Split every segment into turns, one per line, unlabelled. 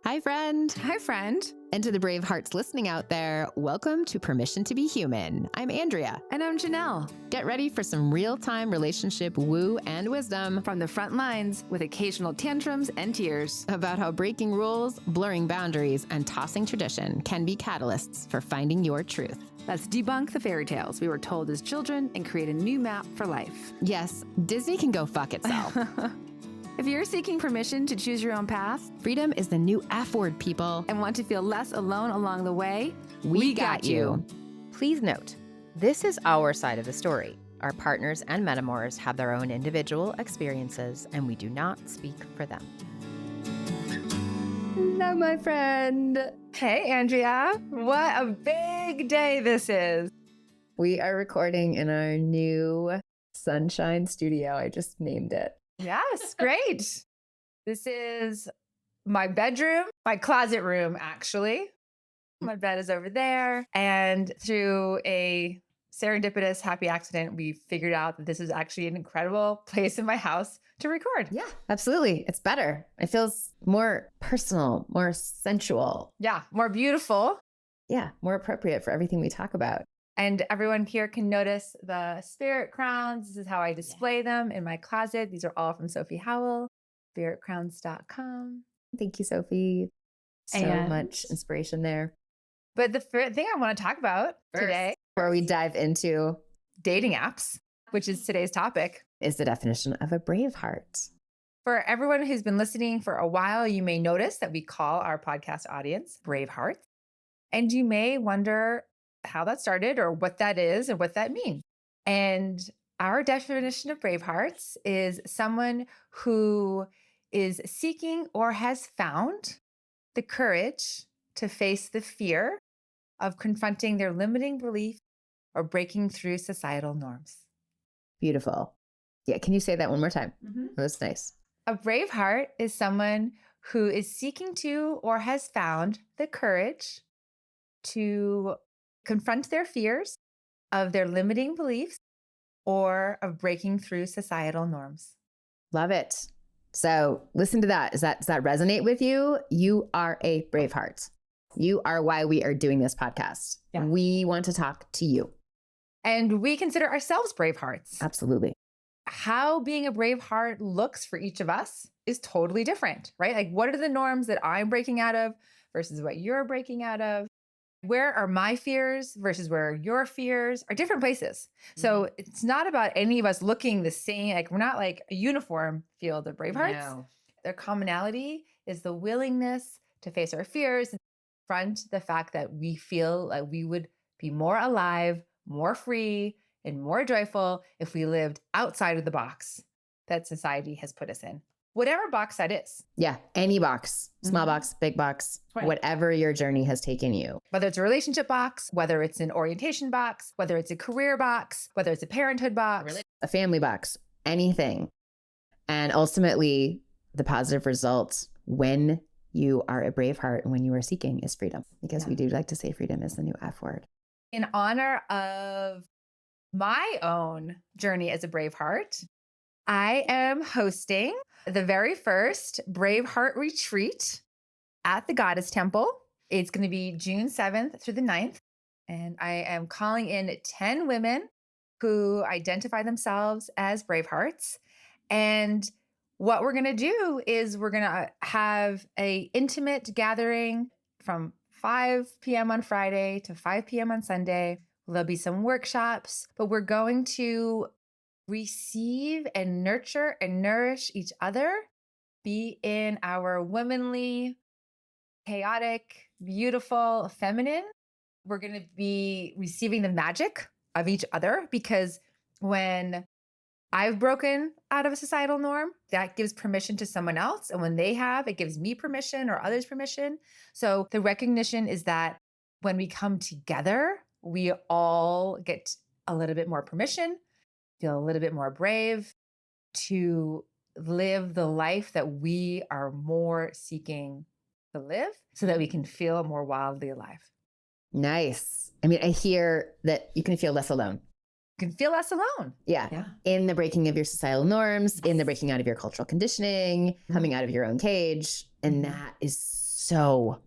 Hi, friend.
Hi, friend.
And to the brave hearts listening out there, welcome to Permission to be Human. I'm Andrea.
And I'm Janelle.
Get ready for some real-time relationship woo and wisdom
From the front lines with occasional tantrums and tears
about how breaking rules, blurring boundaries, and tossing tradition can be catalysts for finding your truth.
Let's debunk the fairy tales we were told as children and create a new map for life.
Yes, Disney can go fuck itself.
If you're seeking permission to choose your own path,
Freedom is the new F word, people.
and want to feel less alone along the way,
We got you.
Please note, this is our side of the story. Our partners and metamors have their own individual experiences, and we do not speak for them.
Hello, my friend. Hey, Andrea. What a big day this is.
We are recording in our new Sunshine Studio. I just named it.
Yes, great. This is my bedroom, my closet room, actually. My bed is over there. And through a serendipitous happy accident, we figured out that this is actually an incredible place in my house to record.
Yeah, absolutely. It's better. It feels more personal, more sensual.
Yeah, more beautiful.
Yeah, more appropriate for everything we talk about.
And everyone here can notice the spirit crowns. This is how I display them in my closet. These are all from Sophie Howell, spiritcrowns.com.
Thank you, Sophie. So
And-
much inspiration there.
But the thing I want to talk about today,
Before we dive into
dating apps, which is today's topic.
is the definition of a brave heart.
For everyone who's been listening for a while, you may notice that we call our podcast audience Braveheart. And you may wonder how that started or what that is and what that means. And our definition of Bravehearts is someone who is seeking or has found the courage to face the fear of confronting their limiting belief or breaking through societal norms.
Beautiful. Yeah, can you say that one more time? That was nice.
A brave heart is someone who is seeking to or has found the courage to confront their fears of their limiting beliefs or of breaking through societal norms.
Love it. So listen to that. Does that resonate with you? You are a brave heart. You are why we are doing this podcast.
Yeah.
We want to talk to you.
And we consider ourselves brave hearts.
Absolutely.
How being a brave heart looks for each of us is totally different, right? Like, what are the norms that I'm breaking out of versus what you're breaking out of? Where are my fears versus where your fears are different places. So it's not about any of us looking the same. Like, we're not like a uniform field of brave hearts.
No.
Their commonality is the willingness to face our fears and confront the fact that we feel like we would be more alive, more free, and more joyful if we lived outside of the box that society has put us in. Whatever box that is.
Yeah, any box, small
Mhm.
box, big box,
Right.
whatever your journey has taken you.
Whether it's a relationship box, whether it's an orientation box, whether it's a career box, whether it's a parenthood box.
A family box, anything. And ultimately, the positive result when you are a brave heart and when you are seeking is freedom. Because
Yeah.
we do like to say freedom is the new F word.
In honor of my own journey as a brave heart, I am hosting the very first Braveheart retreat at the Goddess Temple. It's going to be June 7th through the 9th. And I am calling in 10 women who identify themselves as Bravehearts. And what we're going to do is we're going to have an intimate gathering from 5 p.m. on Friday to 5 p.m. on Sunday. There'll be some workshops, but we're going to receive and nurture and nourish each other, be in our womanly, chaotic, beautiful, feminine. We're going to be receiving the magic of each other, because when I've broken out of a societal norm, that gives permission to someone else. And when they have, it gives me permission or others permission. So the recognition is that when we come together, we all get a little bit more permission, feel a little bit more brave to live the life that we are more seeking to live so that we can feel more wildly alive.
Nice. I mean, I hear that you can feel less alone.
You can feel less alone.
Yeah. In the breaking of your societal norms, in the breaking out of your cultural conditioning, coming out of your own cage. And that is so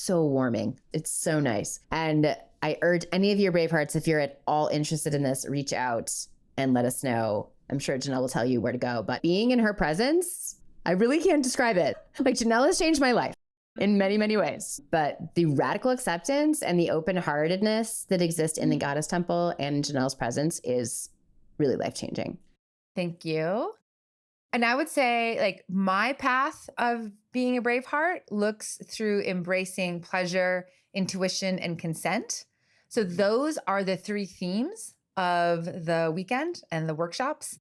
warming. It's so nice. And I urge any of your Bravehearts, if you're at all interested in this, reach out and let us know. I'm sure Janelle will tell you where to go. But being in her presence, I really can't describe it. Like, Janelle has changed my life in many, many ways. But the radical acceptance and the open-heartedness that exist in the Goddess Temple and Janelle's presence is really life-changing.
Thank you. And I would say, like, my path of being a Braveheart looks through embracing pleasure, intuition, and consent. So those are the 3 themes of the weekend and the workshops.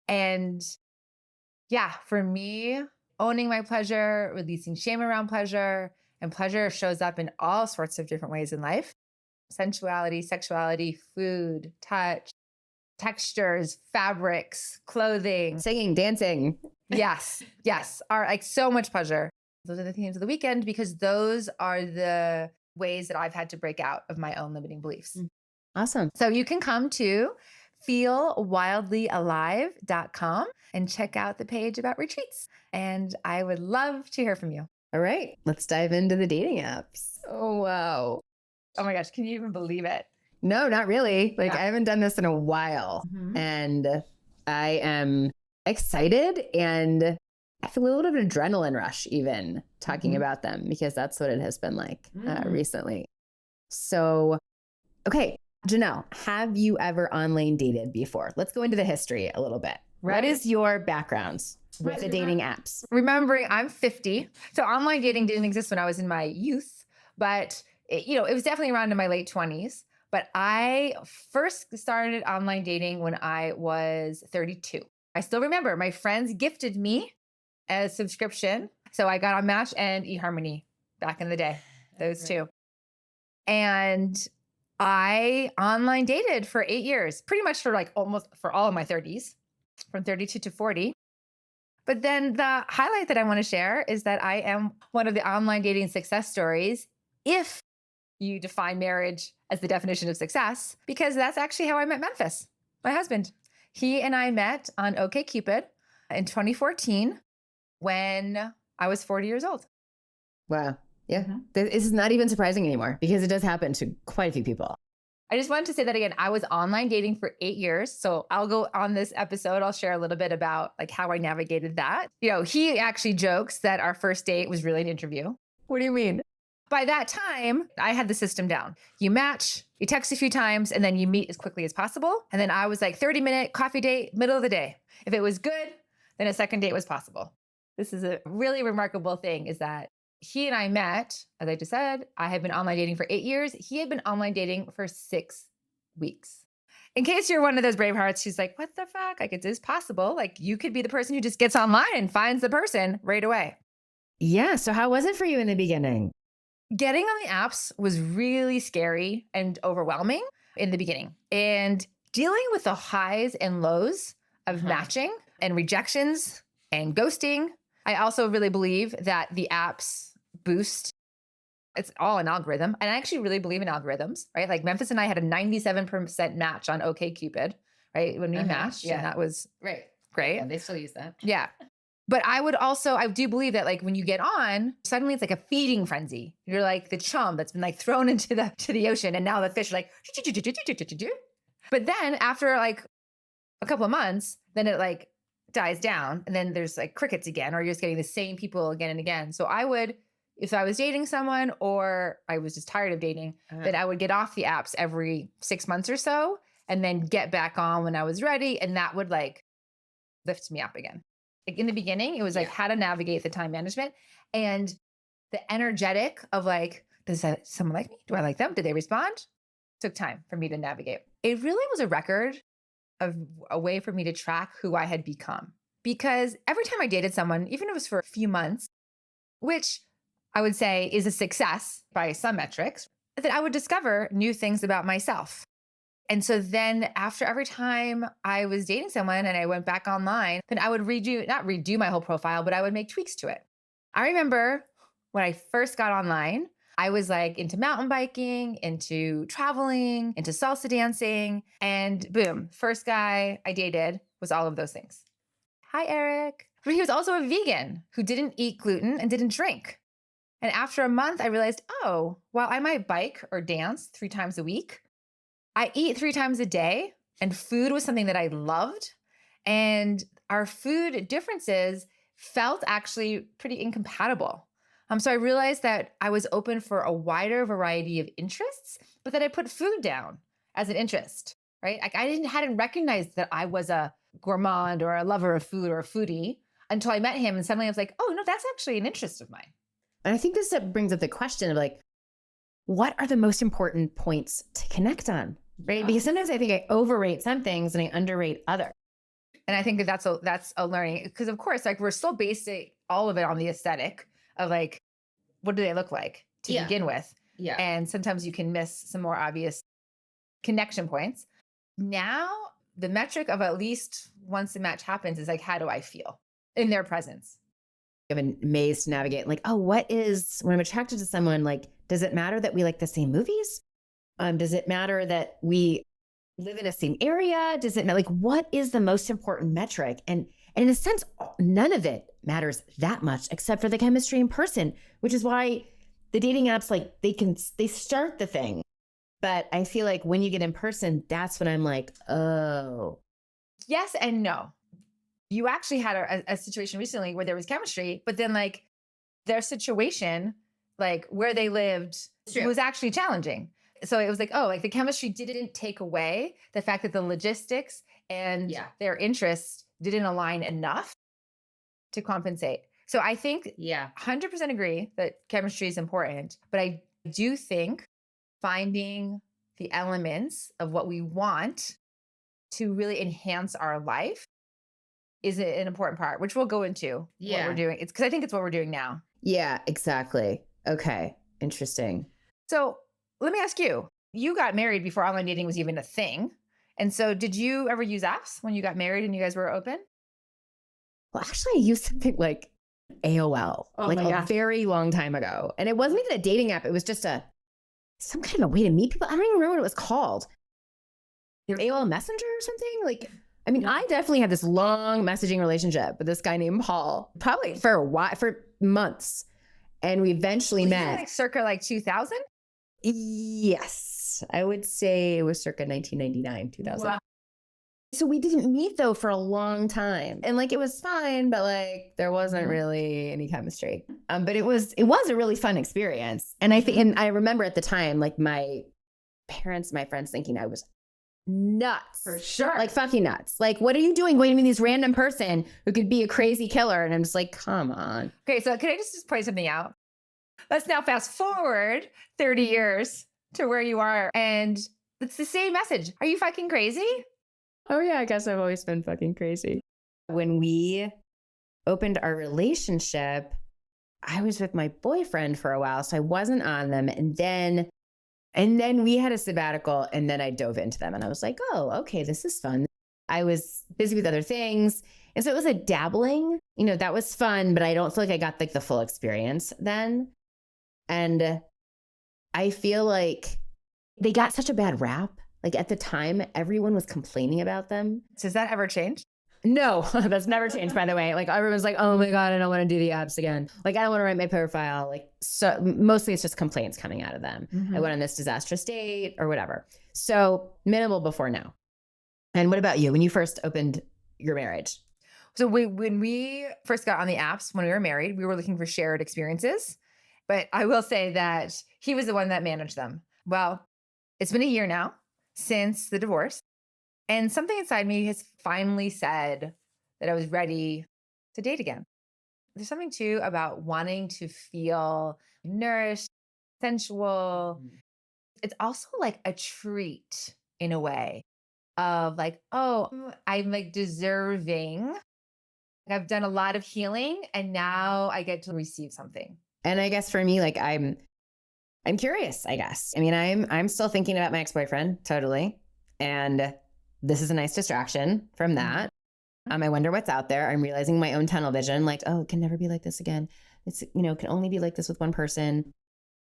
And yeah, for me, owning my pleasure, releasing shame around pleasure, and pleasure shows up in all sorts of different ways in life. Sensuality, sexuality, food, touch, textures, fabrics, clothing,
Singing, dancing.
yes, are like so much pleasure. Those are the themes of the weekend because those are the ways that I've had to break out of my own limiting beliefs.
Awesome.
So you can come to feelwildlyalive.com and check out the page about retreats. And I would love to hear from you.
All right, let's dive into the dating apps. Oh, wow.
Oh my gosh, can you even believe it?
No, not really. Like,
Yeah.
I haven't done this in a while. And I am excited and I feel a little bit of an adrenaline rush even talking about them because that's what it has been like recently. So, okay, Janelle, have you ever online dated before? Let's go into the history a little bit.
Right.
What is your background with the dating apps?
Remembering I'm 50, so online dating didn't exist when I was in my youth, but it was definitely around in my late 20s. But I first started online dating when I was 32. I still remember my friends gifted me a subscription. So I got on Match and eHarmony back in the day, those two. And I online dated for 8 years, pretty much for like almost for all of my 30s, from 32 to 40. But then the highlight that I want to share is that I am one of the online dating success stories, if you define marriage as the definition of success, because that's actually how I met Memphis, my husband. He and I met on OkCupid in 2014 when I was 40 years old.
Wow. Yeah. This is not even surprising anymore because it does happen to quite a few people.
I just wanted to say that again. I was online dating for 8 years. So I'll go on this episode. I'll share a little bit about like how I navigated that. He actually jokes that our first date was really an interview.
What do you mean?
By that time, I had the system down. You match, you text a few times, and then you meet as quickly as possible. And then I was like 30-minute coffee date, middle of the day. If it was good, then a second date was possible. This is a really remarkable thing is that he and I met, as I just said, I had been online dating for 8 years. He had been online dating for 6 weeks. In case you're one of those Bravehearts who's like, what the fuck? Like, it is possible. Like, you could be the person who just gets online and finds the person right away.
Yeah. So how was it for you in the beginning?
Getting on the apps was really scary and overwhelming in the beginning. And dealing with the highs and lows of matching and rejections and ghosting. I also really believe that the apps boost. It's all an algorithm. And I actually really believe in algorithms, right? Like Memphis and I had a 97% match on OkCupid, right? When we matched.
Yeah.
And that was
Right.
great.
Yeah, they still use that.
Yeah. But I do believe that like when you get on, suddenly it's like a feeding frenzy. You're like the chum that's been like thrown into the ocean. And now the fish are like, but then after like a couple of months, then it like dies down. And then there's like crickets again, or you're just getting the same people again and again. So I would, if I was dating someone or I was just tired of dating, then I would get off the apps every 6 months or so and then get back on when I was ready. And that would like lift me up again. Like in the beginning, it was like how to navigate the time management and the energetic of like, does someone like me? Do I like them? Did they respond? Took time for me to navigate. It really was a record of a way for me to track who I had become. Because every time I dated someone, even if it was for a few months, which I would say is a success by some metrics, that I would discover new things about myself. And so then after every time I was dating someone and I went back online, then I would not redo my whole profile, but I would make tweaks to it. I remember when I first got online, I was like into mountain biking, into traveling, into salsa dancing, and boom, first guy I dated was all of those things. Hi, Eric. But he was also a vegan who didn't eat gluten and didn't drink. And after a month, I realized, oh, while I might bike or dance 3 times a week, I eat 3 times a day, and food was something that I loved. And our food differences felt actually pretty incompatible. So I realized that I was open for a wider variety of interests, but that I put food down as an interest, right? Like hadn't recognized that I was a gourmand or a lover of food or a foodie until I met him. And suddenly I was like, oh, no, that's actually an interest of mine.
And I think this brings up the question of like, what are the most important points to connect on, right?
Yeah.
Because sometimes I think I overrate some things and I underrate others.
And I think that that's a learning, because of course, like we're still basing all of it on the aesthetic of like, what do they look like to begin with?
Yeah.
And sometimes you can miss some more obvious connection points. Now, the metric of at least once the match happens is like, how do I feel in their presence?
You have a maze to navigate. Like, oh, when I'm attracted to someone, like, does it matter that we like the same movies? Does it matter that we live in the same area? Does it matter? Like, what is the most important metric? And in a sense, none of it matters that much except for the chemistry in person, which is why the dating apps, like they start the thing. But I feel like when you get in person, that's when I'm like, oh.
Yes and no. You actually had a situation recently where there was chemistry, but then like their situation, like where they lived, was actually challenging. So it was like, oh, like the chemistry didn't take away the fact that the logistics and their interests didn't align enough to compensate. So I think 100% agree that chemistry is important, but I do think finding the elements of what we want to really enhance our life is an important part, which we'll go into what we're doing. It's because I think it's what we're doing now.
Yeah, exactly. Okay. Interesting.
So let me ask you, you got married before online dating was even a thing. And so did you ever use apps when you got married and you guys were open?
Well, actually, I used something like AOL, a very long time ago. And it wasn't even a dating app. It was just some kind of a way to meet people. I don't even remember what it was called. AOL Messenger or something? Like, I mean, I definitely had this long messaging relationship with this guy named Paul, probably for a while, for months. And we eventually met.
Like circa like 2000?
Yes. I would say it was circa 1999, 2000.
Wow.
So we didn't meet though for a long time. And like, it was fine, but like there wasn't really any chemistry. But it was a really fun experience. And I remember at the time, like my parents, my friends thinking I was nuts.
For sure.
Like fucking nuts. Like, what are you doing going to meet this random person who could be a crazy killer? And I'm just like, come on.
Okay, so can I just point something out? Let's now fast forward 30 years to where you are. And it's the same message. Are you fucking crazy?
Oh yeah, I guess I've always been fucking crazy. When we opened our relationship, I was with my boyfriend for a while, so I wasn't on them. And then we had a sabbatical, and then I dove into them and I was like, oh, okay, this is fun. I was busy with other things. And so it was a dabbling, that was fun, but I don't feel like I got like the full experience then. And I feel like they got such a bad rap. Like at the time, everyone was complaining about them.
Does that ever change?
No, that's never changed, by the way. Like everyone's like, oh my God, I don't want to do the apps again. Like, I don't want to write my profile. Like, so mostly it's just complaints coming out of them.
Mm-hmm.
I went on this disastrous date or whatever. So minimal before now. And what about you when you first opened your marriage?
So when we first got on the apps, when we were married, we were looking for shared experiences. But I will say that he was the one that managed them. Well, it's been a year now since the divorce. And something inside me has finally said that I was ready to date again. There's something too about wanting to feel nourished, sensual. It's also like a treat in a way of like, oh, I'm like deserving. I've done a lot of healing and now I get to receive something.
And I guess for me, like I'm curious, I guess. I mean, I'm still thinking about my ex-boyfriend, totally. And this is a nice distraction from that. I wonder what's out there. I'm realizing my own tunnel vision, like, oh, it can never be like this again. It's, can only be like this with one person.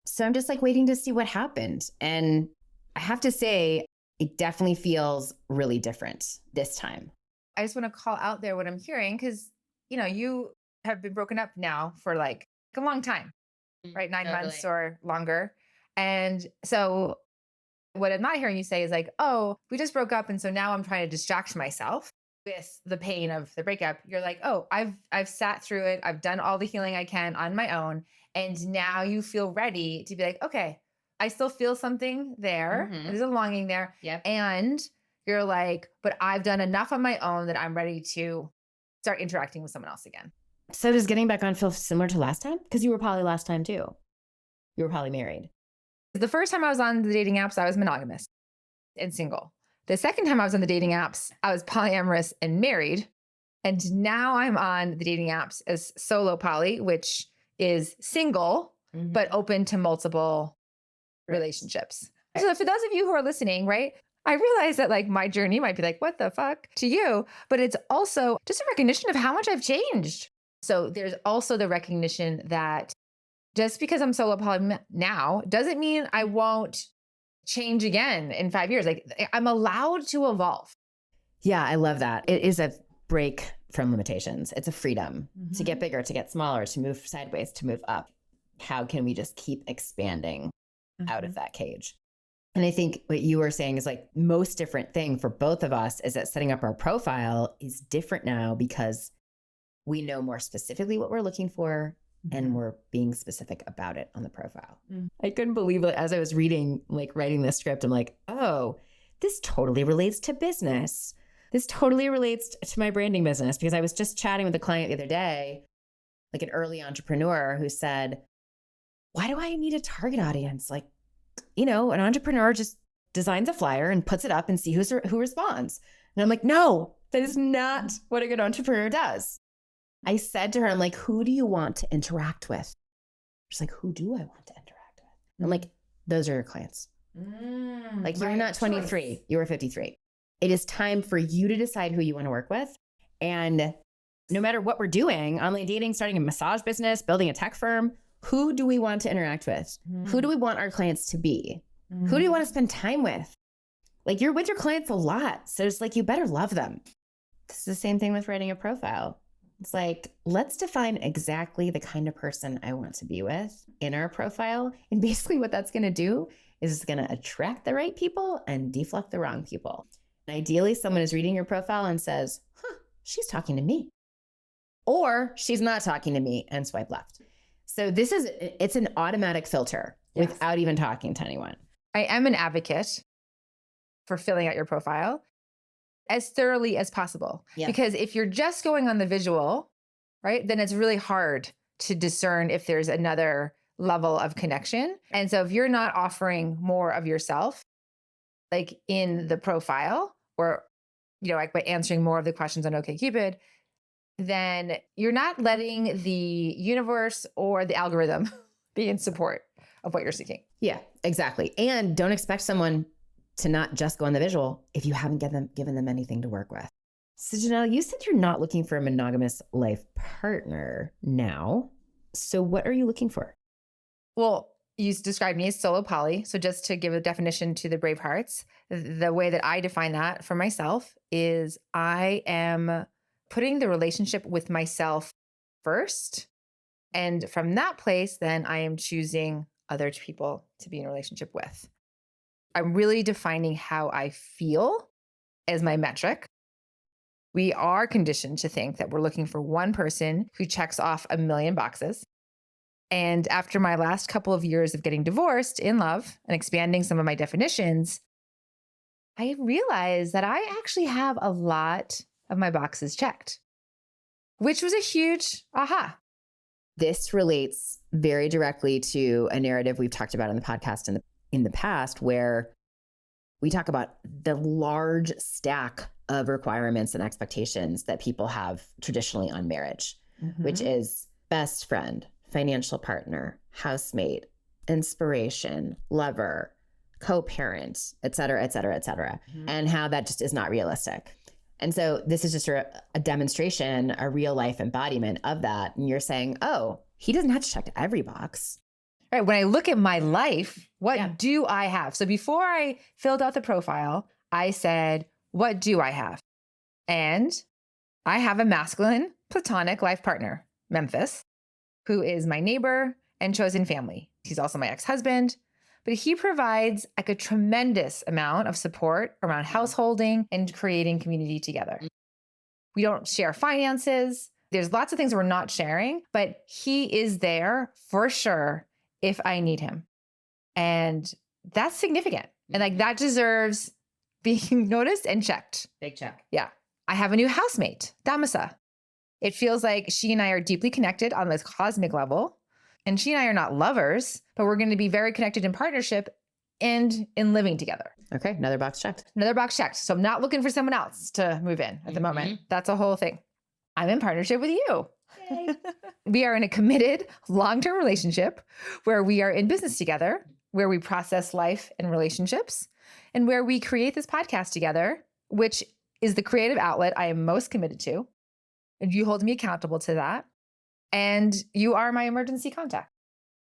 So I'm just like waiting to see what happened. And I have to say, it definitely feels really different this time.
I just want to call out there what I'm hearing because, you have been broken up now for like a long time. right? 9 months or longer. And so what I'm not hearing you say is like, oh, we just broke up. And so now I'm trying to distract myself with the pain of the breakup. You're like, oh, I've sat through it. I've done all the healing I can on my own. And now you feel ready to be like, okay, I still feel something there. There's a longing there.
Yep.
And you're like, but I've done enough on my own that I'm ready to start interacting with someone else again.
So does getting back on feel similar to last time? Because you were poly last time too. You were poly married.
The first time I was on the dating apps, I was monogamous and single. The second time I was on the dating apps, I was polyamorous and married. And now I'm on the dating apps as solo poly, which is single, but open to multiple relationships. So for those of you who are listening, right, I realize that like my journey might be like, what the fuck to you, but it's also just a recognition of how much I've changed. So there's also the recognition that just because I'm solo poly now doesn't mean I won't change again in 5 years. Like I'm allowed to evolve.
Yeah, I love that. It is a break from limitations. It's a freedom to get bigger, to get smaller, to move sideways, to move up. How can we just keep expanding out of that cage? And I think what you were saying is like most different thing for both of us is that setting up our profile is different now because we know more specifically what we're looking for and we're being specific about it on the profile. I couldn't believe it as I was writing this script. I'm like, oh, this totally relates to business. This totally relates to my branding business because I was just chatting with a client the other day, like an early entrepreneur who said, why do I need a target audience? Like, you know, an entrepreneur just designs a flyer and puts it up and see who responds. And I'm like, no, that is not what a good entrepreneur does. I said to her, I'm like, who do you want to interact with? She's like, who do I want to interact with? I'm like, those are your clients. Like you're not 23, you were 53. It is time for you to decide who you want to work with. And no matter what we're doing, online dating, starting a massage business, building a tech firm, who do we want to interact with? Who do we want our clients to be? Who do you want to spend time with? Like you're with your clients a lot. So it's like, you better love them. This is the same thing with writing a profile. It's like, let's define exactly the kind of person I want to be with in our profile. And basically what that's going to do is it's going to attract the right people and deflect the wrong people. And ideally, someone is reading your profile and says, she's talking to me. Or she's not talking to me and swipe left. So it's an automatic filter without even talking to anyone.
I am an advocate for filling out your profile as thoroughly as possible. Yeah. Because if you're just going on the visual, right, then it's really hard to discern if there's another level of connection. And so if you're not offering more of yourself, like in the profile or, you know, like by answering more of the questions on OkCupid, then you're not letting the universe or the algorithm be in support of what you're seeking.
Yeah, exactly. And don't expect someone to not just go on the visual if you haven't given them anything to work with. So Janelle, you said you're not looking for a monogamous life partner now. So what are you looking for?
Well, you described me as solo poly. So just to give a definition to the Bravehearts, the way that I define that for myself is I am putting the relationship with myself first. And from that place, then I am choosing other people to be in a relationship with. I'm really defining how I feel as my metric. We are conditioned to think that we're looking for one person who checks off a million boxes. And after my last couple of years of getting divorced in love and expanding some of my definitions, I realized that I actually have a lot of my boxes checked, which was a huge aha.
This relates very directly to a narrative we've talked about in the podcast in the past, where we talk about the large stack of requirements and expectations that people have traditionally on marriage, which is best friend, financial partner, housemate, inspiration, lover, co-parent, et cetera, et cetera, et cetera, and how that just is not realistic. And so this is just a demonstration, a real life embodiment of that. And you're saying, oh, he doesn't have to check every box.
Right. When I look at my life, what do I have? So before I filled out the profile, I said, what do I have? And I have a masculine platonic life partner, Memphis, who is my neighbor and chosen family. He's also my ex-husband, but he provides like a tremendous amount of support around householding and creating community together. We don't share finances. There's lots of things we're not sharing, but he is there for sure if I need him. And that's significant. And like that deserves being noticed and checked.
Big check.
Yeah. I have a new housemate, Damasa. It feels like she and I are deeply connected on this cosmic level. And she and I are not lovers, but we're going to be very connected in partnership and in living together.
Okay. Another box checked.
Another box checked. So I'm not looking for someone else to move in at the moment. That's a whole thing. I'm in partnership with you. We are in a committed long-term relationship where we are in business together, where we process life and relationships, and where we create this podcast together, which is the creative outlet I am most committed to. And you hold me accountable to that. And you are my emergency contact.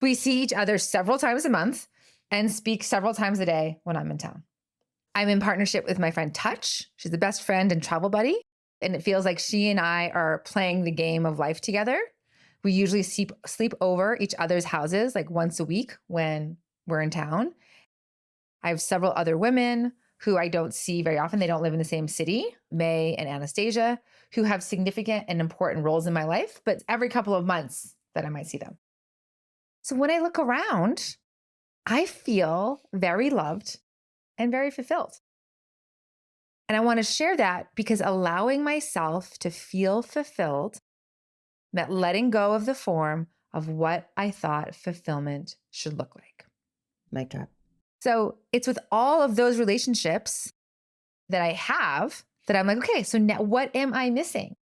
We see each other several times a month and speak several times a day when I'm in town. I'm in partnership with my friend Touch. She's the best friend and travel buddy. And it feels like she and I are playing the game of life together. We usually sleep over each other's houses like once a week when we're in town. I have several other women who I don't see very often. They don't live in the same city, May and Anastasia, who have significant and important roles in my life, but every couple of months that I might see them. So when I look around, I feel very loved and very fulfilled. And I want to share that because allowing myself to feel fulfilled meant letting go of the form of what I thought fulfillment should look like.
Mic drop.
So it's with all of those relationships that I have that I'm like, okay, so now what am I missing?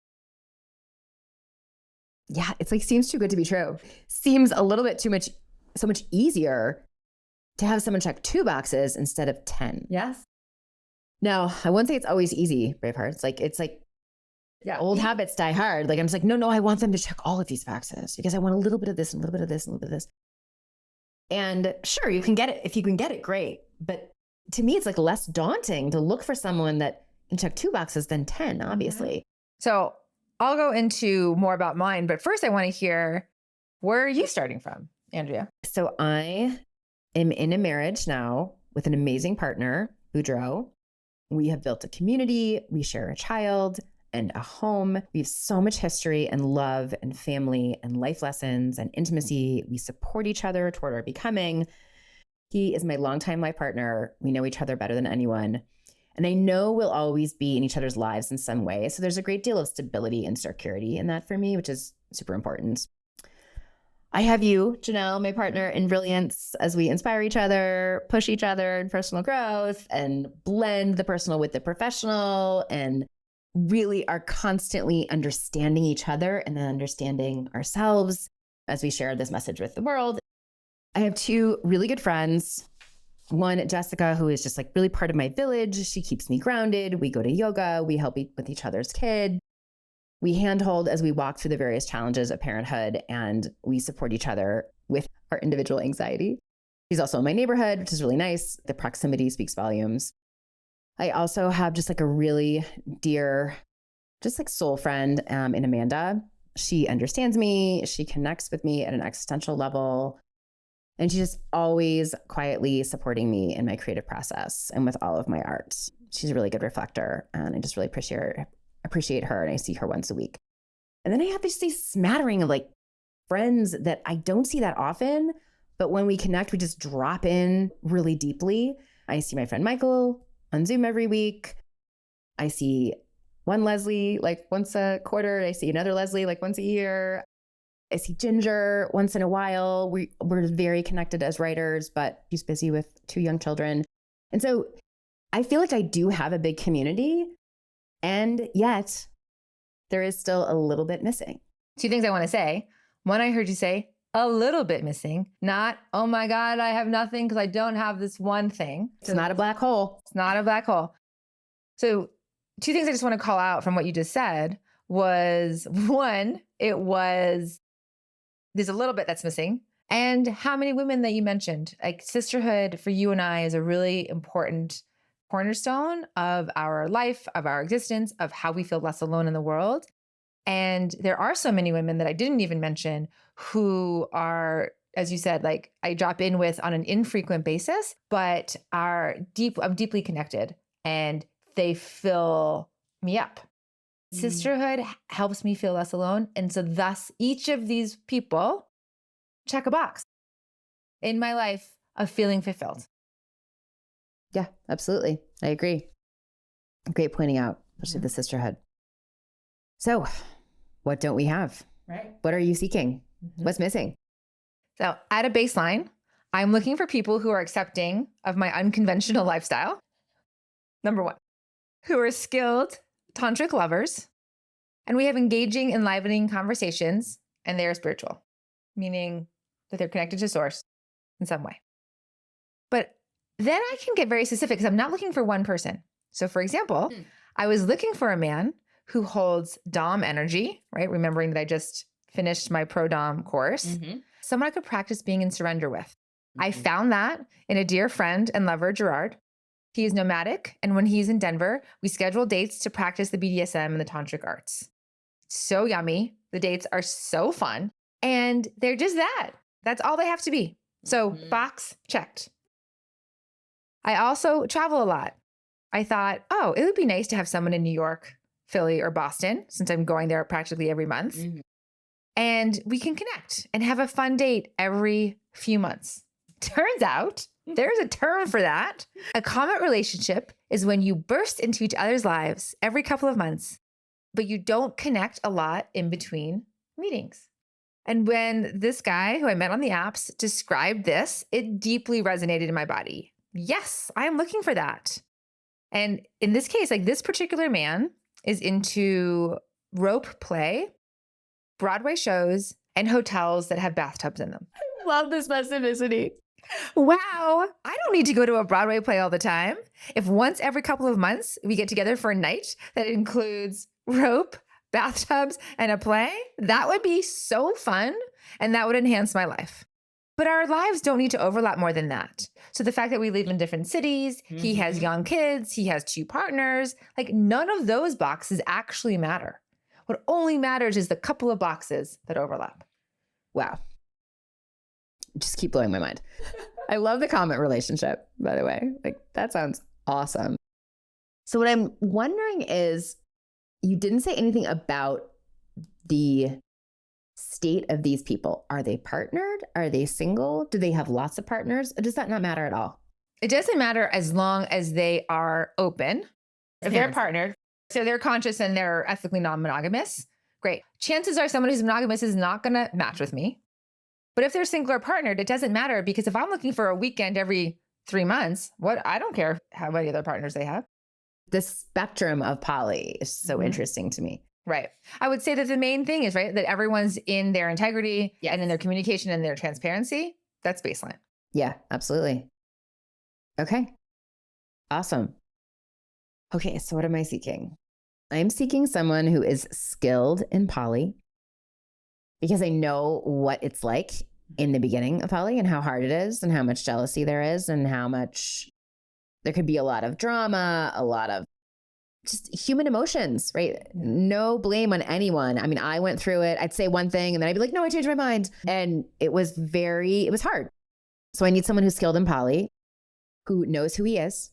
Yeah, it's like seems too good to be true. Seems a little bit too much, so much easier to have someone check 2 boxes instead of 10.
Yes.
No, I wouldn't say it's always easy, Braveheart. It's like
Yeah.
old habits die hard. Like I'm just like, no, I want them to check all of these boxes because I want a little bit of this and a little bit of this and a little bit of this. And sure, you can get it. If you can get it, great. But to me, it's like less daunting to look for someone that can check 2 boxes than 10, obviously.
So I'll go into more about mine, but first I want to hear, where are you starting from, Andrea?
So I am in a marriage now with an amazing partner, Boudreaux. We have built a community. We share a child and a home. We have so much history and love and family and life lessons and intimacy. We support each other toward our becoming. He is my longtime life partner. We know each other better than anyone. And I know we'll always be in each other's lives in some way. So there's a great deal of stability and security in that for me, which is super important. I have you, Janelle, my partner in brilliance, as we inspire each other, push each other in personal growth, and blend the personal with the professional, and really are constantly understanding each other and then understanding ourselves as we share this message with the world. I have 2 really good friends. One, Jessica, who is just like really part of my village. She keeps me grounded. We go to yoga. We help with each other's kid. We handhold as we walk through the various challenges of parenthood, and we support each other with our individual anxiety. She's also in my neighborhood, which is really nice. The proximity speaks volumes. I also have just like a really dear, just like soul friend in Amanda. She understands me. She connects with me at an existential level. And she's just always quietly supporting me in my creative process and with all of my art. She's a really good reflector, and I just really appreciate her, and I see her once a week. And then I have this smattering of like friends that I don't see that often, but when we connect, we just drop in really deeply. I see my friend Michael on Zoom every week. I see one Leslie like once a quarter. I see another Leslie like once a year. I see Ginger once in a while. We're very connected as writers, but she's busy with 2 young children. And so I feel like I do have a big community, and yet there is still a little bit missing.
2 things I want to say. One, I heard you say a little bit missing, not, oh my God, I have nothing because I don't have this one thing.
It's not a black hole.
It's not a black hole. So 2 things I just want to call out from what you just said was, one, there's a little bit that's missing. And how many women that you mentioned. Like sisterhood for you and I is a really important cornerstone of our life, of our existence, of how we feel less alone in the world. And there are so many women that I didn't even mention who are as you said, like I drop in with on an infrequent basis, but I'm deeply connected and they fill me up. Sisterhood helps me feel less alone. And so thus each of these people check a box in my life of feeling fulfilled.
Yeah, absolutely. I agree. Great pointing out, especially the sisterhood. So what don't we have?
Right.
What are you seeking? What's missing?
So at a baseline, I'm looking for people who are accepting of my unconventional lifestyle. Number one, who are skilled tantric lovers, and we have engaging, enlivening conversations, and they are spiritual, meaning that they're connected to source in some way. But then I can get very specific because I'm not looking for one person. So for example, I was looking for a man who holds Dom energy, right? Remembering that I just finished my pro Dom course. Someone I could practice being in surrender with. I found that in a dear friend and lover, Gerard. He is nomadic, and when he's in Denver, we schedule dates to practice the BDSM and the tantric arts. So yummy. The dates are so fun, and they're just that. That's all they have to be. So box checked. I also travel a lot. I thought, oh, it would be nice to have someone in New York, Philly, or Boston, since I'm going there practically every month. And we can connect and have a fun date every few months. Turns out there's a term for that. A Comet relationship is when you burst into each other's lives every couple of months, but you don't connect a lot in between meetings. And when this guy who I met on the apps described this, it deeply resonated in my body. Yes, I am looking for that. And in this case, like this particular man is into rope play, Broadway shows, and hotels that have bathtubs in them.
Love this specificity.
Wow, I don't need to go to a Broadway play all the time. If once every couple of months we get together for a night that includes rope, bathtubs, and a play, that would be so fun and that would enhance my life. But our lives don't need to overlap more than that. So the fact that we live in different cities, he has young kids, he has 2 partners, like none of those boxes actually matter. What only matters is the couple of boxes that overlap.
Wow. Just keep blowing my mind. I love the Comet relationship, by the way. Like that sounds awesome. So what I'm wondering is, you didn't say anything about the state of these people. Are they partnered? Are they single? Do they have lots of partners? Or does that not matter at all?
It doesn't matter as long as they are open. If they're partnered, so they're conscious and they're ethically non-monogamous, great. Chances are someone who's monogamous is not going to match with me. But if they're single or partnered, it doesn't matter because if I'm looking for a weekend every 3 months, I don't care how many other partners they have.
The spectrum of poly is so interesting to me.
Right. I would say that the main thing is, right, that everyone's in their integrity and in their communication and their transparency. That's baseline.
Yeah, absolutely. Okay. Awesome. Okay, so what am I seeking? I'm seeking someone who is skilled in poly because I know what it's like in the beginning of poly and how hard it is and how much jealousy there is and how much there could be a lot of drama, a lot of just human emotions, right? No blame on anyone. I mean, I went through it. I'd say one thing and then I'd be like, no, I changed my mind. And it was hard. So I need someone who's skilled in poly, who knows who he is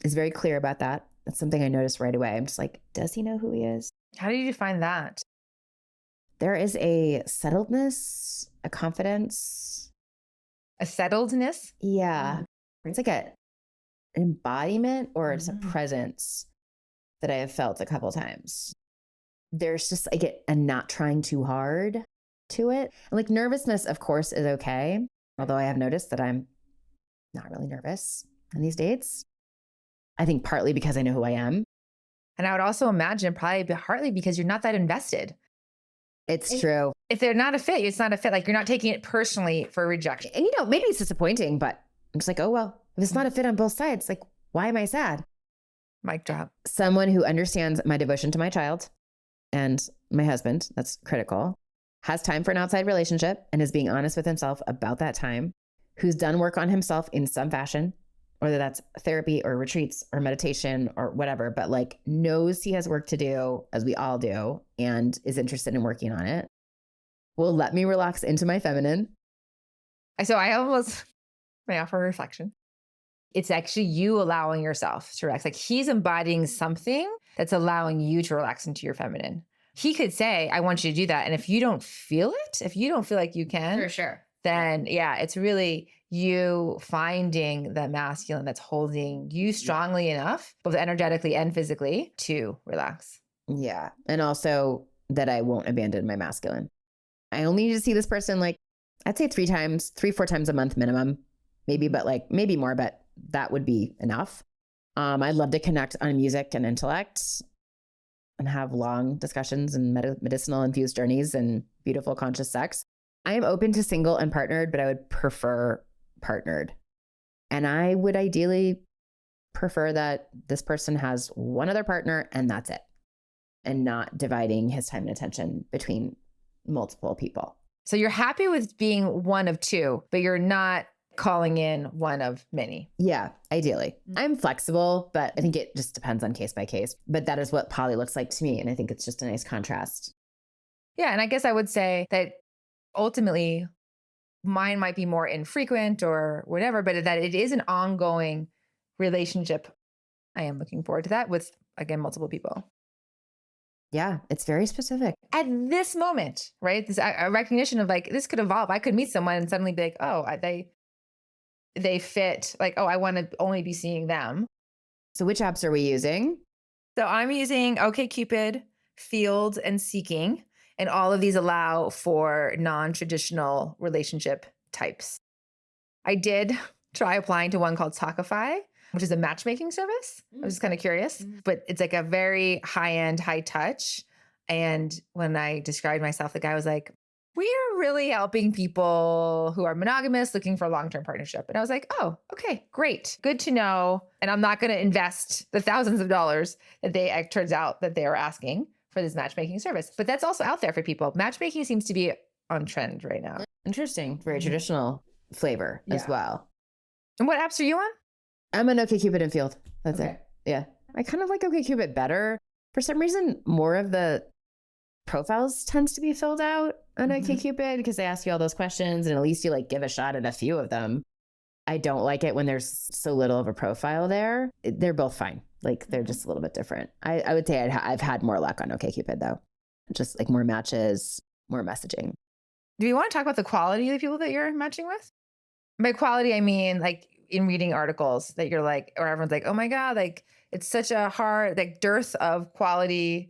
very clear about that. That's something I noticed right away. I'm just like, does he know who he is?
How do you define that?
There is a settledness, a confidence.
A settledness?
Yeah. It's like an embodiment or it's a presence that I have felt a couple times. There's just like a not trying too hard to it. And like nervousness, of course, is okay. Although I have noticed that I'm not really nervous on these dates. I think partly because I know who I am.
And I would also imagine probably partly because you're not that invested.
It's true.
If they're not a fit, it's not a fit. Like you're not taking it personally for rejection.
And maybe it's disappointing, but I'm just like, oh, well, if it's not a fit on both sides, like, why am I sad?
Mic drop.
Someone who understands my devotion to my child and my husband, that's critical, has time for an outside relationship and is being honest with himself about that time, who's done work on himself in some fashion, whether that's therapy or retreats or meditation or whatever, but like knows he has work to do, as we all do, and is interested in working on it, will let me relax into my feminine,
So I almost may offer a reflection. It's actually you allowing yourself to relax. Like he's embodying something that's allowing you to relax into your feminine. He could say, I want you to do that. And if you don't feel it, if you don't feel like you can,
For sure.
then yeah, it's really you finding the masculine that's holding you strongly enough, both energetically and physically, to relax.
Yeah. And also that I won't abandon my masculine. I only need to see this person like, I'd say 4 times a month minimum, maybe, but like maybe more, but that would be enough. I'd love to connect on music and intellect and have long discussions and medicinal infused journeys and beautiful conscious sex. I am open to single and partnered, but I would prefer partnered. And I would ideally prefer that this person has one other partner and that's it, and not dividing his time and attention between multiple people.
So you're happy with being one of two, but you're not calling in one of many.
Yeah, ideally. I'm flexible, but I think it just depends on case by case. But that is what poly looks like to me. And I think it's just a nice contrast.
Yeah. And I guess I would say that ultimately mine might be more infrequent or whatever, but that it is an ongoing relationship. I am looking forward to that with, again, multiple people.
Yeah, it's very specific.
At this moment, right? This a recognition of like, this could evolve. I could meet someone and suddenly be like, oh, they fit, like, oh, I want to only be seeing them.
So which apps are we using?
So I'm using OkCupid, Feeld, and Seeking. And all of these allow for non-traditional relationship types. I did try applying to one called Talkify, which is a matchmaking service. I was just kind of curious, but it's like a very high-end, high touch. And when I described myself, the guy was like, we are really helping people who are monogamous looking for a long-term partnership. And I was like, oh, okay, great. Good to know. And I'm not going to invest the thousands of dollars that it turns out that they are asking for this matchmaking service. But that's also out there for people. Matchmaking seems to be on trend right now.
Interesting. Very traditional flavor as well.
And what apps are you on?
I'm an OkCupid and Feeld. That's it. Yeah. I kind of like OkCupid better. For some reason, more of the profiles tends to be filled out on OkCupid because they ask you all those questions and at least you like give a shot at a few of them. I don't like it when there's so little of a profile there. They're both fine. Like they're just a little bit different. I would say I've had more luck on OkCupid though. Just like more matches, more messaging.
Do you want to talk about the quality of the people that you're matching with? By quality, I mean like in reading articles that you're like, or everyone's like, oh my God, like it's such a hard, like dearth of quality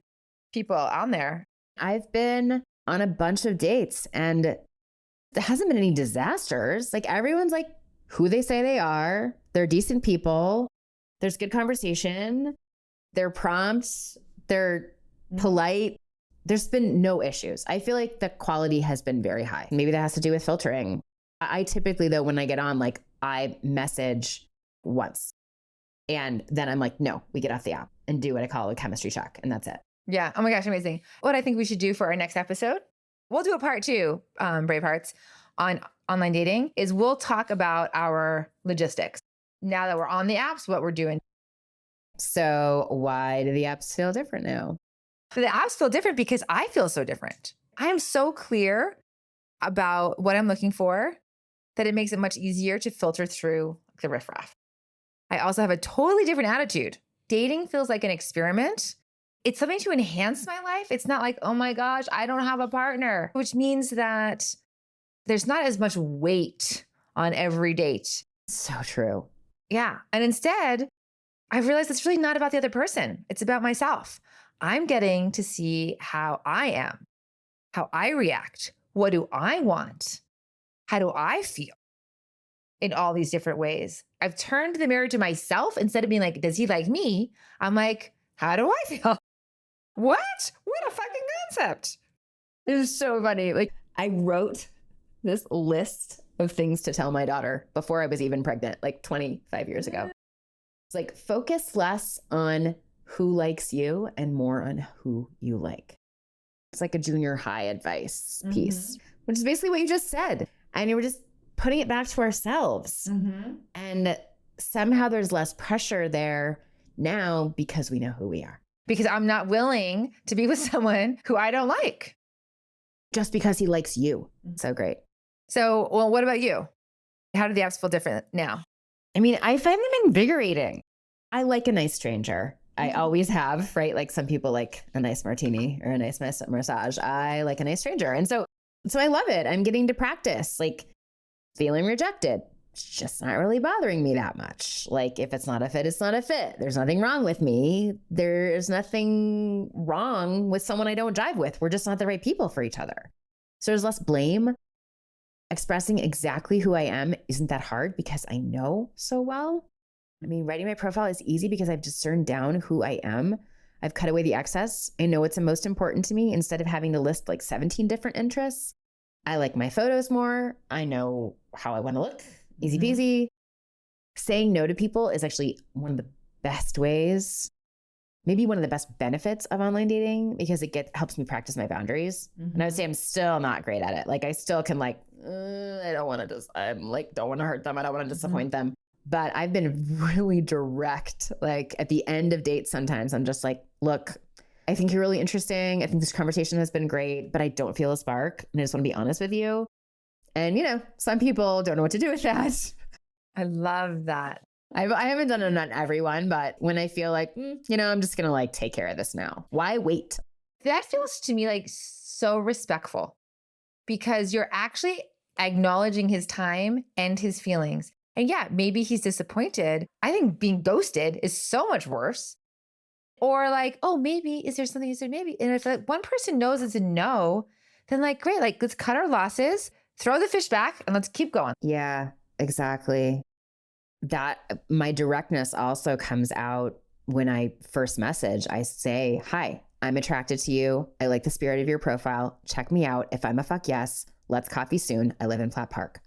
people on there.
I've been on a bunch of dates and there hasn't been any disasters. Like everyone's like who they say they are. They're decent people. There's good conversation. They're prompt. They're polite. There's been no issues. I feel like the quality has been very high. Maybe that has to do with filtering. I typically, though, when I get on, like I message once and then I'm like, no, we get off the app and do what I call a chemistry check. And that's it.
Yeah. Oh my gosh, amazing. What I think we should do for our next episode, we'll do a part 2, Bravehearts, on online dating, is we'll talk about our logistics. Now that we're on the apps, what we're doing.
So why do the apps feel different now?
So the apps feel different because I feel so different. I am so clear about what I'm looking for that it makes it much easier to filter through the riffraff. I also have a totally different attitude. Dating feels like an experiment. It's something to enhance my life. It's not like, oh my gosh, I don't have a partner, which means that there's not as much weight on every date.
So true.
Yeah. And instead, I've realized it's really not about the other person. It's about myself. I'm getting to see how I am, how I react. What do I want? How do I feel in all these different ways? I've turned the mirror to myself instead of being like, does he like me? I'm like, how do I feel? What? What a fucking concept.
It was so funny. Like I wrote this list of things to tell my daughter before I was even pregnant, like 25 years ago. It's like focus less on who likes you and more on who you like. It's like a junior high advice piece, which is basically what you just said. And we're just putting it back to ourselves. And somehow there's less pressure there now because we know who we are.
Because I'm not willing to be with someone who I don't like.
Just because he likes you. So great.
So, well, what about you? How do the apps feel different now?
I mean, I find them invigorating. I like a nice stranger. I always have, right? Like some people like a nice martini or a nice massage. I like a nice stranger. And so I love it. I'm getting to practice like feeling rejected. It's just not really bothering me that much. Like if it's not a fit, it's not a fit. There's nothing wrong with me. There's nothing wrong with someone I don't jive with. We're just not the right people for each other. So there's less blame. Expressing exactly who I am isn't that hard because I know so well. I mean, writing my profile is easy because I've discerned down who I am. I've cut away the excess. I know what's the most important to me instead of having to list like 17 different interests. I like my photos more. I know how I want to look. Easy peasy. Saying no to people is actually one of the best ways, maybe one of the best benefits of online dating because it helps me practice my boundaries. And I would say I'm still not great at it. Like I still can like, I don't want to don't want to hurt them. I don't want to disappoint them. But I've been really direct. Like at the end of dates, sometimes I'm just like, look, I think you're really interesting. I think this conversation has been great, but I don't feel a spark. And I just want to be honest with you. And, some people don't know what to do with that.
I love that.
I haven't done it on everyone, but when I feel like, I'm just going to like take care of this now. Why wait?
That feels to me like so respectful because you're actually acknowledging his time and his feelings. And yeah, maybe he's disappointed. I think being ghosted is so much worse. Or like, oh, maybe, is there something you said? Maybe. And if like one person knows it's a no, then like, great, like let's cut our losses, throw the fish back and let's keep going.
Yeah, exactly. That my directness also comes out when I first message. I say, hi, I'm attracted to you. I like the spirit of your profile. Check me out. If I'm a fuck yes, let's coffee soon. I live in Platt Park.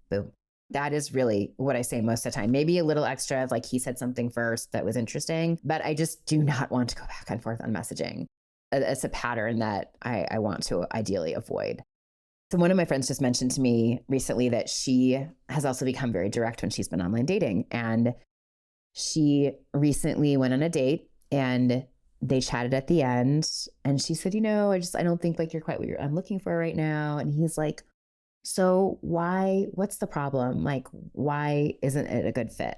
Boom. That is really what I say most of the time. Maybe a little extra of like he said something first that was interesting, but I just do not want to go back and forth on messaging. It's a pattern that I want to ideally avoid. So one of my friends just mentioned to me recently that she has also become very direct when she's been online dating. And she recently went on a date and they chatted at the end. And she said, I don't think like you're quite what I'm looking for right now. And he's like, so what's the problem? Like, why isn't it a good fit?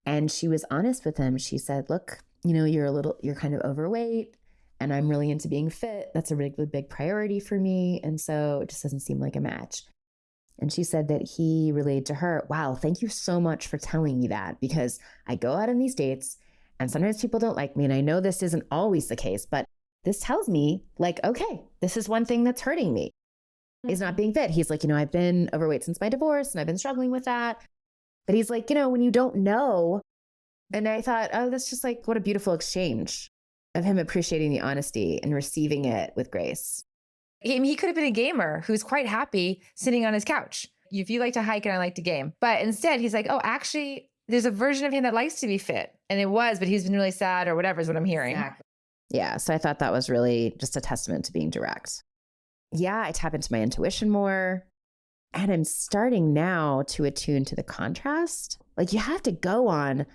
And she was honest with him. She said, look, you're kind of overweight and I'm really into being fit. That's a really big priority for me. And so it just doesn't seem like a match. And she said that he relayed to her, wow, thank you so much for telling me that because I go out on these dates and sometimes people don't like me. And I know this isn't always the case, but this tells me like, okay, this is one thing that's hurting me. Is not being fit. He's like, I've been overweight since my divorce and I've been struggling with that. But he's like, when you don't know. And I thought, oh, that's just like, what a beautiful exchange of him appreciating the honesty and receiving it with grace.
He could have been a gamer who's quite happy sitting on his couch. If you like to hike and I like to game. But instead he's like, oh, actually, there's a version of him that likes to be fit. And it was, but he's been really sad or whatever is what I'm hearing.
Exactly. Yeah. So I thought that was really just a testament to being direct. Yeah, I tap into my intuition more. And I'm starting now to attune to the contrast. Like you have to go on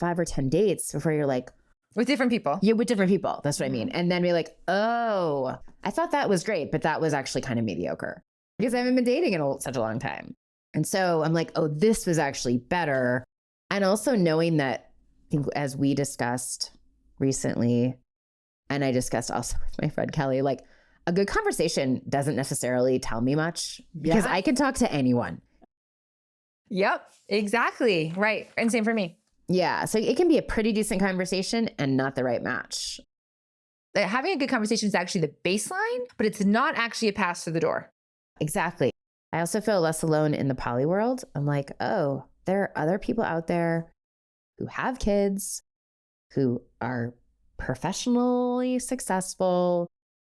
5 or 10 dates before you're like.
With different people.
Yeah, with different people. That's what I mean. And then be like, oh, I thought that was great, but that was actually kind of mediocre because I haven't been dating in such a long time. And so I'm like, oh, this was actually better. And also knowing that, I think as we discussed recently, and I discussed also with my friend Kelly, like, a good conversation doesn't necessarily tell me much because I can talk to anyone.
Yep, exactly. Right. And same for me.
Yeah. So it can be a pretty decent conversation and not the right match.
Having a good conversation is actually the baseline, but it's not actually a pass through the door.
Exactly. I also feel less alone in the poly world. I'm like, oh, there are other people out there who have kids, who are professionally successful,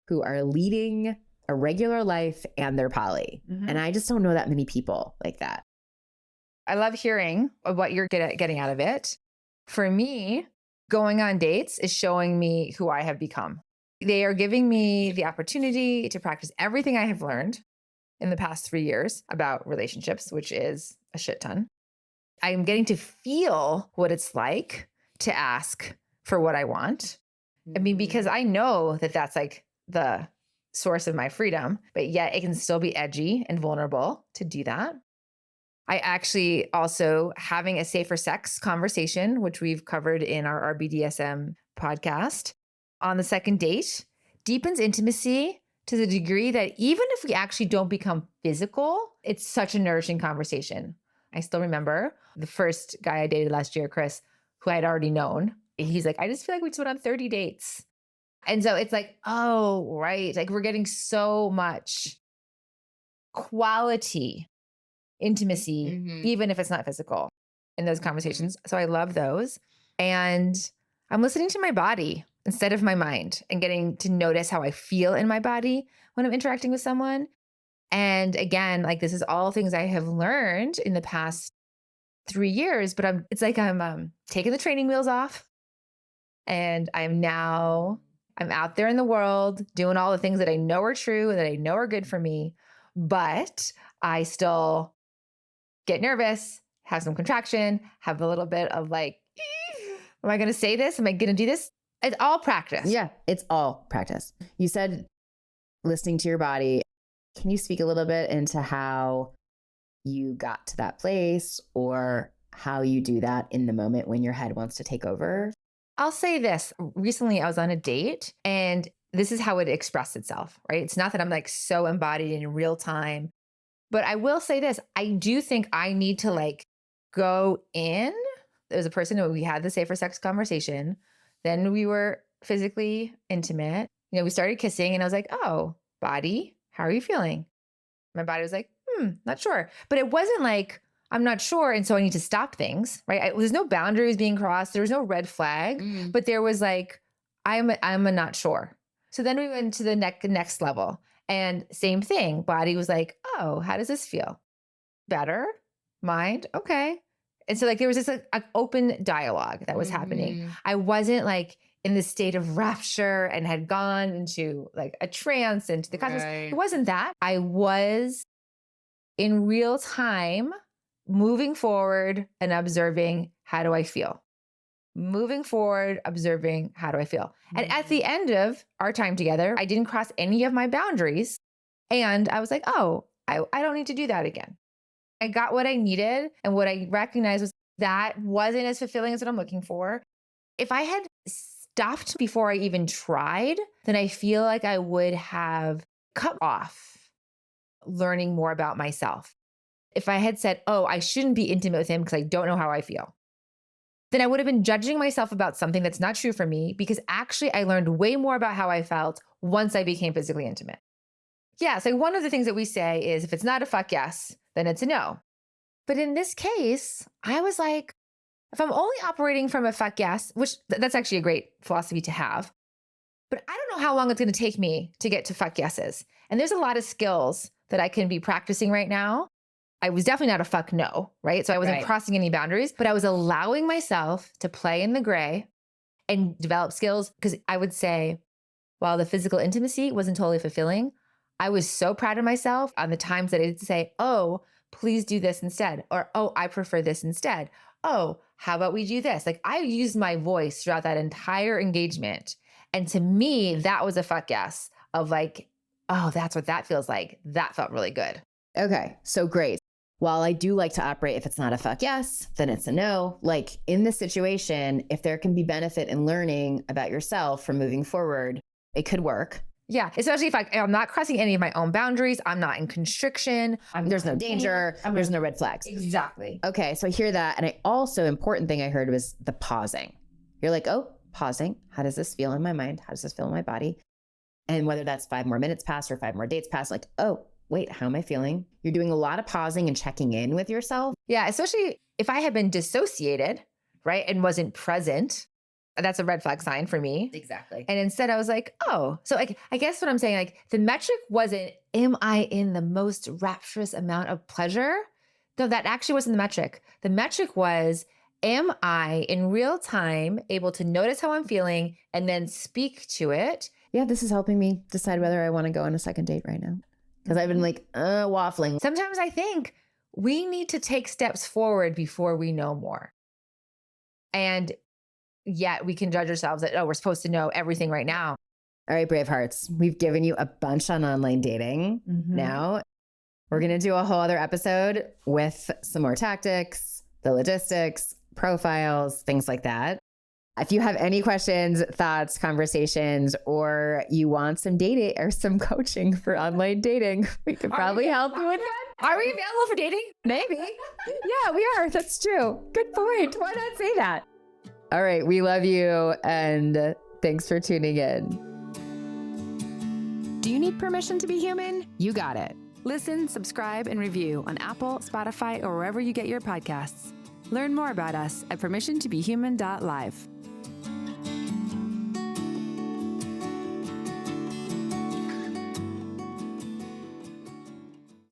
who are leading a regular life and they're poly. And I just don't know that many people like that.
I love hearing what you're getting out of it. For me, going on dates is showing me who I have become. They are giving me the opportunity to practice everything I have learned in the past 3 years about relationships, which is a shit ton. I'm getting to feel what it's like to ask for what I want. I mean, because I know that that's like the source of my freedom, but yet it can still be edgy and vulnerable to do that. I actually also having a safer sex conversation, which we've covered in our RBDSM podcast on the second date, deepens intimacy to the degree that even if we actually don't become physical, it's such a nourishing conversation. I still remember the first guy I dated last year, Chris, who I had already known. He's like, I just feel like we just went on 30 dates. And so it's like, oh, right. Like we're getting so much quality intimacy, even if it's not physical in those conversations. So I love those. And I'm listening to my body instead of my mind and getting to notice how I feel in my body when I'm interacting with someone. And again, like this is all things I have learned in the past 3 years, but it's like I'm taking the training wheels off and I'm out there in the world doing all the things that I know are true and that I know are good for me, but I still get nervous, have some contraction, have a little bit of like, am I going to say this? Am I going to do this? It's all practice.
Yeah, it's all practice. You said listening to your body. Can you speak a little bit into how you got to that place or how you do that in the moment when your head wants to take over?
I'll say this. Recently, I was on a date and this is how it expressed itself, right? It's not that I'm like so embodied in real time, but I will say this. I do think I need to like go in. There was a person who we had the safer sex conversation. Then we were physically intimate. We started kissing and I was like, oh, body, how are you feeling? My body was like, not sure. But it wasn't like, I'm not sure. And so I need to stop things, right? There's no boundaries being crossed. There was no red flag, but there was like, I'm a not sure. So then we went to the next level and same thing. Body was like, oh, how does this feel? Better? Mind? Okay. And so like, there was this like an open dialogue that was happening. I wasn't like in the state of rapture and had gone into like a trance into the cosmos. It wasn't that. I was in real time moving forward and observing, how do I feel? Moving forward, observing, how do I feel? And at the end of our time together, I didn't cross any of my boundaries. And I was like, oh, I don't need to do that again. I got what I needed. And what I recognized was that wasn't as fulfilling as what I'm looking for. If I had stopped before I even tried, then I feel like I would have cut off learning more about myself. If I had said, oh, I shouldn't be intimate with him because I don't know how I feel, then I would have been judging myself about something that's not true for me because actually I learned way more about how I felt once I became physically intimate. Yeah, so one of the things that we say is if it's not a fuck yes, then it's a no. But in this case, I was like, if I'm only operating from a fuck yes, which that's actually a great philosophy to have, but I don't know how long it's going to take me to get to fuck yeses. And there's a lot of skills that I can be practicing right now. I was definitely not a fuck no, right? So I wasn't crossing any boundaries, but I was allowing myself to play in the gray and develop skills. Because I would say, while the physical intimacy wasn't totally fulfilling, I was so proud of myself on the times that I did say, oh, please do this instead. Or, oh, I prefer this instead. Oh, how about we do this? Like I used my voice throughout that entire engagement. And to me, that was a fuck yes of like, oh, that's what that feels like. That felt really good.
Okay, so great. While I do like to operate, if it's not a fuck yes, then it's a no. Like in this situation, if there can be benefit in learning about yourself from moving forward, it could work.
Yeah, especially if I'm not crossing any of my own boundaries. I'm not in constriction.
There's no danger. There's no red flags.
Exactly.
Okay, so I hear that. And important thing I heard was the pausing. You're like, oh, pausing. How does this feel in my mind? How does this feel in my body? And whether that's 5 more minutes pass or 5 more dates pass, like, oh, wait, how am I feeling? You're doing a lot of pausing and checking in with yourself.
Yeah, especially if I had been dissociated, right, and wasn't present, that's a red flag sign for me.
Exactly.
And instead I was like, oh, so like, I guess what I'm saying, like the metric wasn't, am I in the most rapturous amount of pleasure? No, that actually wasn't the metric. The metric was, am I in real time able to notice how I'm feeling and then speak to it?
Yeah, this is helping me decide whether I want to go on a second date right now. Because I've been like, waffling.
Sometimes I think we need to take steps forward before we know more. And yet we can judge ourselves that, oh, we're supposed to know everything right now.
All right, Bravehearts, we've given you a bunch on online dating now. We're going to do a whole other episode with some more tactics, the logistics, profiles, things like that. If you have any questions, thoughts, conversations, or you want some dating or some coaching for online dating, we could probably help you with that.
Are we available for dating?
Maybe. Yeah, we are. That's true. Good point. Why not say that? All right. We love you. And thanks for tuning in.
Do you need permission to be human? You got it.
Listen, subscribe, and review on Apple, Spotify, or wherever you get your podcasts. Learn more about us at permissiontobehuman.live.